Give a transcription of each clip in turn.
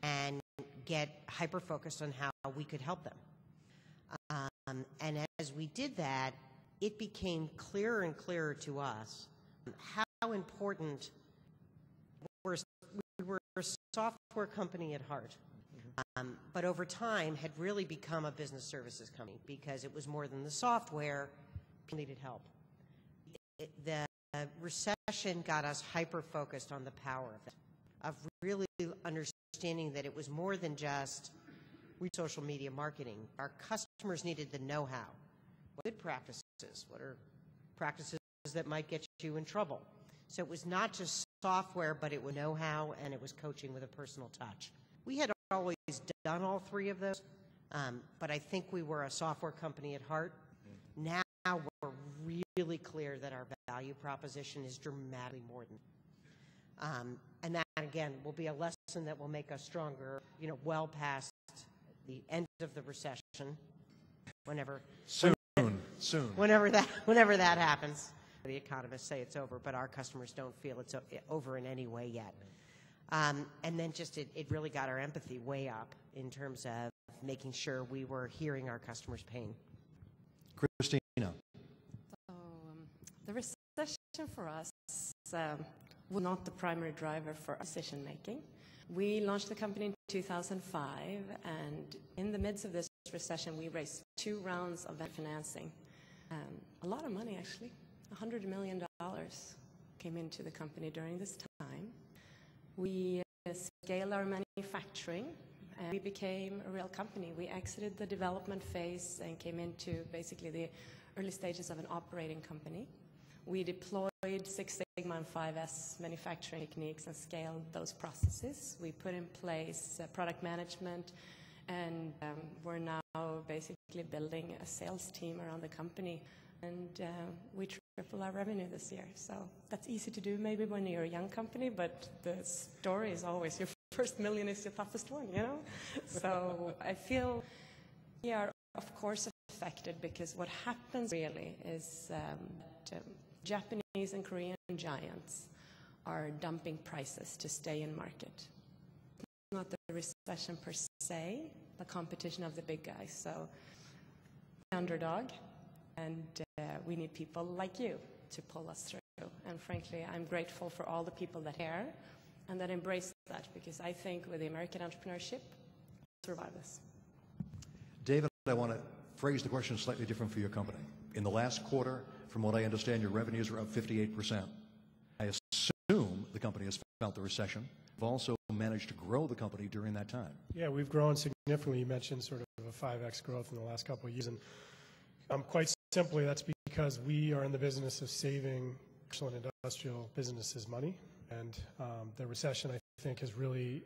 and get hyper-focused on how we could help them. And as we did that, it became clearer and clearer to us how important we were a software company at heart. But over time had really become a business services company because it was more than the software. People needed help. The recession got us hyper-focused on the power of it, of really understanding that it was more than just social media marketing. Our customers needed the know-how. What are good practices? What are practices that might get you in trouble? So it was not just software, but it was know-how and it was coaching with a personal touch. We had always done all three of those, but I think we were a software company at heart. Now we're really clear that our value proposition is dramatically more than, and that again will be a lesson that will make us stronger, well past the end of the recession, whenever that happens. The economists say it's over, but our customers don't feel it's over in any way yet. And then just it really got our empathy way up in terms of making sure we were hearing our customers' pain. Christina. So, the recession for us was not the primary driver for decision making. We launched the company in 2005, and in the midst of this recession, we raised 2 rounds of financing. A lot of money, actually. $100 million came into the company during this time. We scaled our manufacturing, and we became a real company. We exited the development phase and came into basically the early stages of an operating company. We deployed Six Sigma and 5S manufacturing techniques and scaled those processes. We put in place product management, and we're now basically building a sales team around the company. And we triple our revenue this year. So that's easy to do maybe when you're a young company, but the story is always your first million is your toughest one, So I feel we are, of course, affected because what happens really is that Japanese and Korean giants are dumping prices to stay in market. Not the recession per se, the competition of the big guys. So underdog. And we need people like you to pull us through. And frankly, I'm grateful for all the people that care and that embrace that, because I think with the American entrepreneurship, we'll survive this. David, I want to phrase the question slightly different for your company. In the last quarter, from what I understand, your revenues were up 58%. I assume the company has felt the recession. You've also managed to grow the company during that time. Yeah, we've grown significantly. You mentioned sort of a 5X growth in the last couple of years. And quite simply, that's because we are in the business of saving commercial and industrial businesses money. And the recession, I think, has really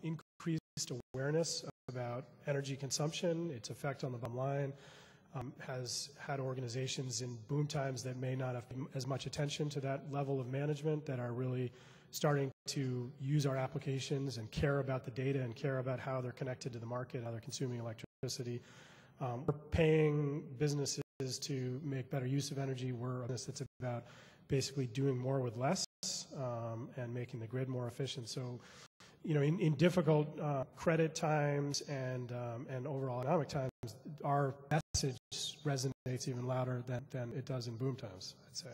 increased awareness about energy consumption, its effect on the bottom line, has had organizations in boom times that may not have as much attention to that level of management that are really starting to use our applications and care about the data and care about how they're connected to the market, how they're consuming electricity. We're paying businesses to make better use of energy. We're a business that's about basically doing more with less and making the grid more efficient. So, in difficult credit times and overall economic times, our message resonates even louder than it does in boom times, I'd say.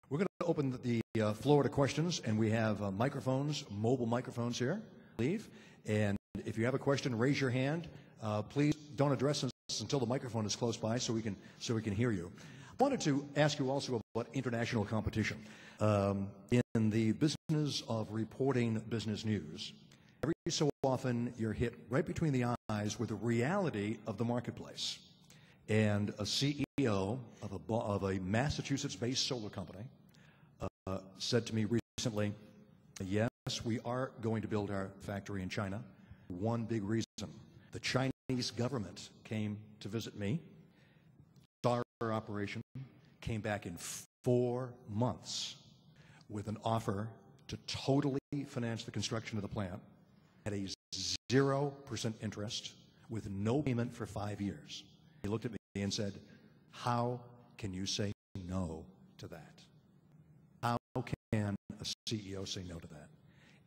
We're going to open the floor to questions, and we have microphones, mobile microphones here, I believe. And if you have a question, raise your hand. Please don't address us until the microphone is close by, so we can hear you. I wanted to ask you also about international competition. In the business of reporting business news, every so often you're hit right between the eyes with the reality of the marketplace. And a CEO of a Massachusetts-based solar company said to me recently, yes, we are going to build our factory in China. One big reason, the Chinese government came to visit me, saw our operation, came back in 4 months with an offer to totally finance the construction of the plant at a 0% interest with no payment for 5 years. He looked at me and said, how can you say no to that? How can a CEO say no to that?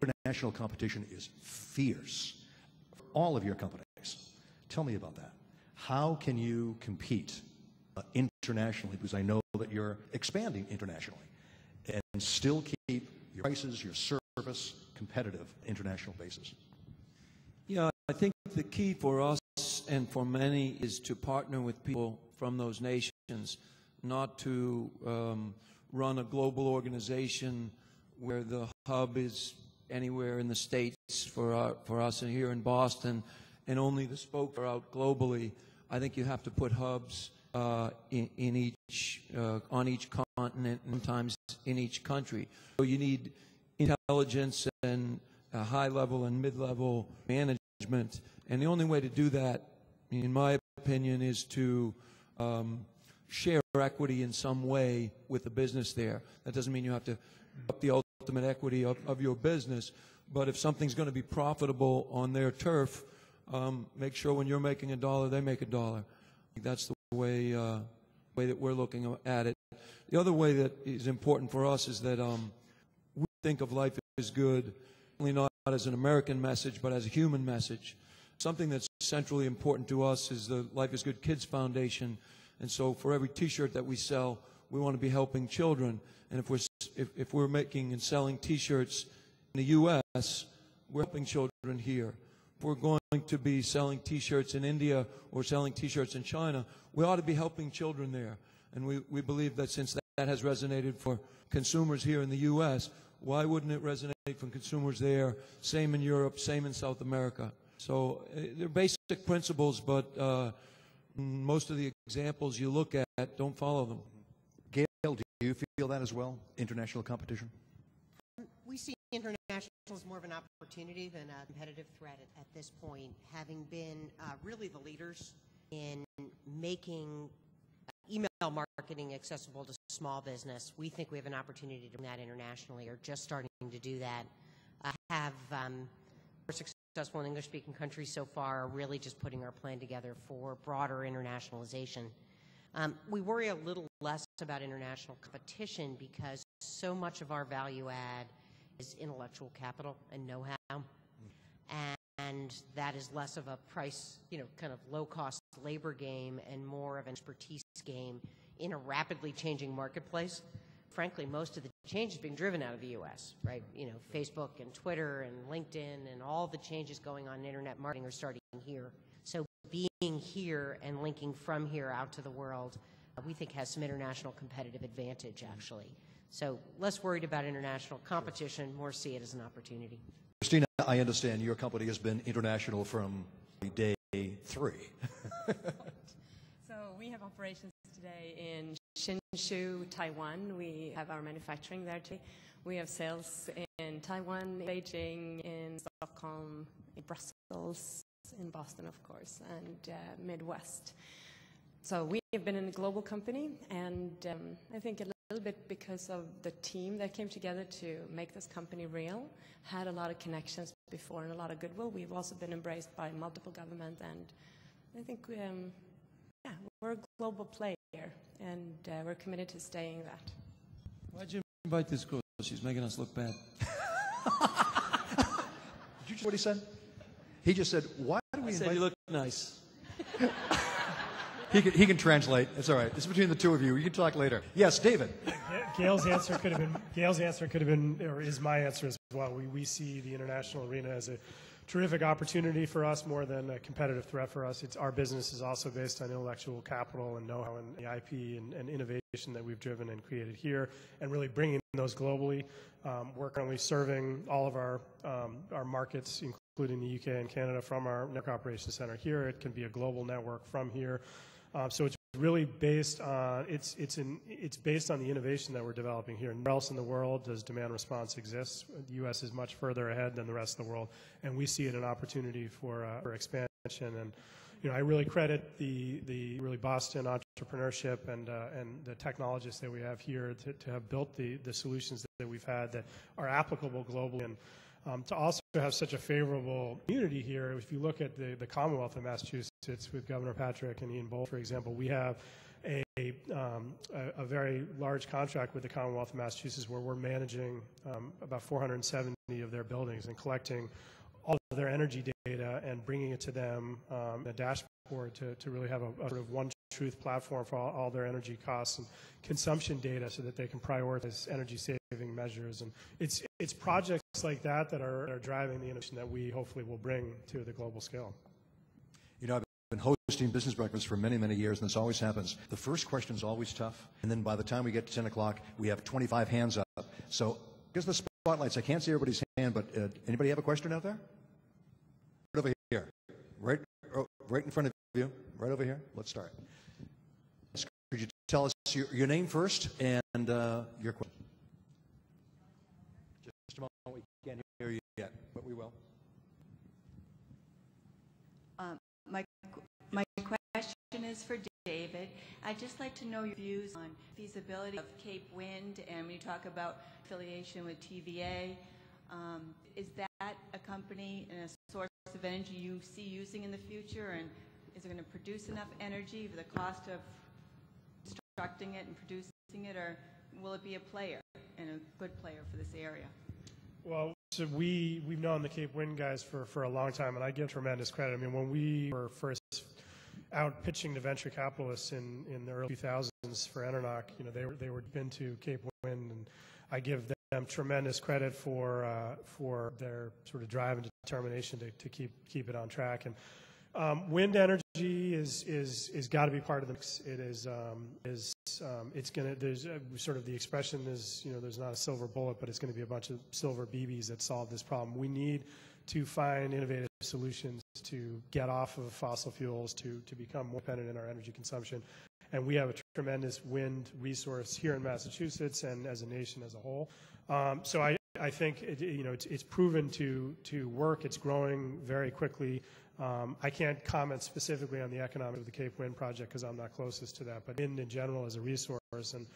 International competition is fierce. All of your companies. Tell me about that. How can you compete internationally, because I know that you're expanding internationally, and still keep your prices, your service competitive international basis? Yeah, I think the key for us and for many is to partner with people from those nations, not to run a global organization where the hub is anywhere in the States for us and here in Boston, and only the spokes are out globally. I think you have to put hubs on each continent and sometimes in each country. So you need intelligence and high-level and mid-level management, and the only way to do that, in my opinion, is to share equity in some way with the business there. That doesn't mean you have to up the ultimate equity of your business, but if something's going to be profitable on their turf, make sure when you're making a dollar, they make a dollar. I think that's the way that we're looking at it. The other way that is important for us is that we think of life as good, only not as an American message, but as a human message. Something that's centrally important to us is the Life is Good Kids Foundation, and so for every T-shirt that we sell, we want to be helping children. And if we're making and selling T-shirts in the U.S., we're helping children here. If we're going to be selling T-shirts in India or selling T-shirts in China, we ought to be helping children there. And we believe that since that has resonated for consumers here in the U.S., why wouldn't it resonate from consumers there? Same in Europe, same in South America. So they're basic principles, but most of the examples you look at don't follow them. Gail, do you feel that as well, international competition? We see international as more of an opportunity than a competitive threat at this point, having been really the leaders in making email marketing accessible to small business. We think we have an opportunity to do that internationally, or just starting to do that. We're successful in English-speaking countries so far, really just putting our plan together for broader internationalization. We worry a little less about international competition because so much of our value add is intellectual capital and know-how, and that is less of a price, kind of low-cost labor game and more of an expertise game in a rapidly changing marketplace. Frankly, most of the change is being driven out of the U.S., right? Facebook and Twitter and LinkedIn and all the changes going on in internet marketing are starting here. So being here and linking from here out to the world, we think has some international competitive advantage, actually. So less worried about international competition, more see it as an opportunity. Christina, I understand your company has been international from day 3. So we have operations today in Hsinchu, Taiwan. We have our manufacturing there too. We have sales in Taiwan, Beijing, in Stockholm, in Brussels, in Boston, of course, and Midwest. So we have been in a global company, and I think a little bit because of the team that came together to make this company real, had a lot of connections before and a lot of goodwill. We've also been embraced by multiple government, and I think we're a global player, and we're committed to staying that. Why'd you invite this girl? She's making us look bad. Did you just what he said? He just said, why do we invite... said you look nice. He can translate. It's all right. It's between the two of you. You can talk later. Yes, David. Gail's answer could have been, or is my answer as well. We see the international arena as a terrific opportunity for us more than a competitive threat for us. Our business is also based on intellectual capital and know-how and the IP and innovation that we've driven and created here, and really bringing those globally. We're currently serving all of our markets, including the UK and Canada, from our network operations center here. It can be a global network from here. So it's really based on it's based on the innovation that we're developing here. Nowhere else in the world does demand response exist. The U.S. is much further ahead than the rest of the world, and we see it an opportunity for expansion. And I really credit the really Boston entrepreneurship and the technologists that we have here to have built the solutions that we've had that are applicable globally. And to also have such a favorable community here. If you look at the Commonwealth of Massachusetts with Governor Patrick and Ian Bolt, for example, we have a very large contract with the Commonwealth of Massachusetts where we're managing about 470 of their buildings and collecting all of their energy data and bringing it to them in a dashboard to really have a sort of one truth platform for all their energy costs and consumption data so that they can prioritize energy saving measures. And it's projects like that that are driving the innovation that we hopefully will bring to the global scale. You know, I've been hosting business breakfasts for many, many years, and this always happens. The first question is always tough, and then by the time we get to 10 o'clock, we have 25 hands up. So here's the spotlights. I can't see everybody's hand, but anybody have a question out there? Right over here. Right in front of you. Right over here. Let's start. Could you tell us your name first and your question? Just a moment. We can't hear you yet, but we will. My question is for David. I'd just like to know your views on feasibility of Cape Wind, and when you talk about affiliation with TVA, is that a company and a source of energy you see using in the future, and is it going to produce enough energy for the cost of constructing it and producing it, or will it be a player and a good player for this area? Well, so we've known the Cape Wind guys for a long time, and I give tremendous credit. I mean, when we were first out pitching to venture capitalists in the early 2000s for Enernoc, you know, they were into Cape Wind, and I give them tremendous credit for their sort of drive and determination to keep it on track. And wind energy is got to be part of the mix. It is it's going to, there's sort of the expression is, you know, there's not a silver bullet, but it's going to be a bunch of silver BBs that solve this problem. We need to find innovative solutions to get off of fossil fuels, to become more dependent in our energy consumption. And we have a tremendous wind resource here in Massachusetts and as a nation as a whole. So I think it's proven to work. It's growing very quickly. I can't comment specifically on the economics of the Cape Wind project because I'm not closest to that, but wind in general is a resource, and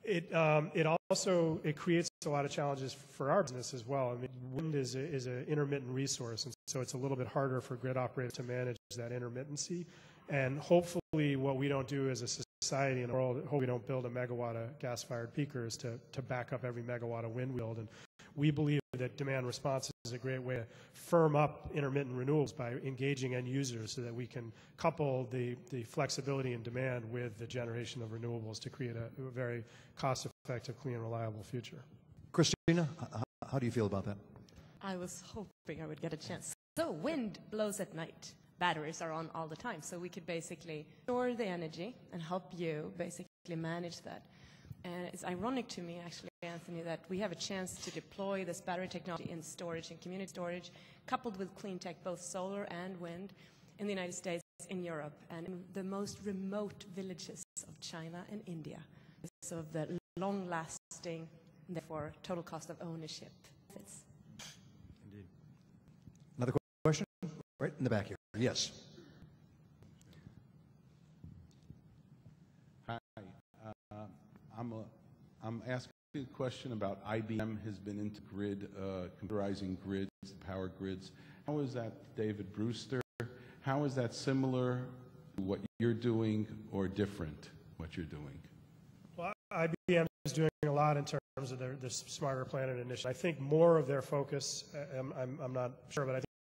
it also creates a lot of challenges for our business as well. I mean, wind is an intermittent resource, and so it's a little bit harder for grid operators to manage that intermittency. And hopefully, what we don't do as a society in the world, hopefully we don't build a megawatt of gas-fired peakers to back up every megawatt of wind we build. And we believe that demand response is a great way to firm up intermittent renewables by engaging end users so that we can couple the flexibility in demand with the generation of renewables to create a very cost-effective, clean, and reliable future. Christina, how do you feel about that? I was hoping I would get a chance. So wind blows at night. Batteries are on all the time, so we could basically store the energy and help you basically manage that. And it's ironic to me, actually, Anthony, that we have a chance to deploy this battery technology in storage and community storage, coupled with clean tech, both solar and wind, in the United States, in Europe, and in the most remote villages of China and India. So of the long-lasting, therefore, total cost of ownership. Indeed. Another question? Right in the back here. Yes. Hi. I'm asking a question about IBM has been into grid, computerizing grids, power grids. How is that, David Brewster? How is that similar to what you're doing or different what you're doing? Well, IBM is doing a lot in terms of the Smarter Planet initiative. I think more of their focus, I'm not sure, but I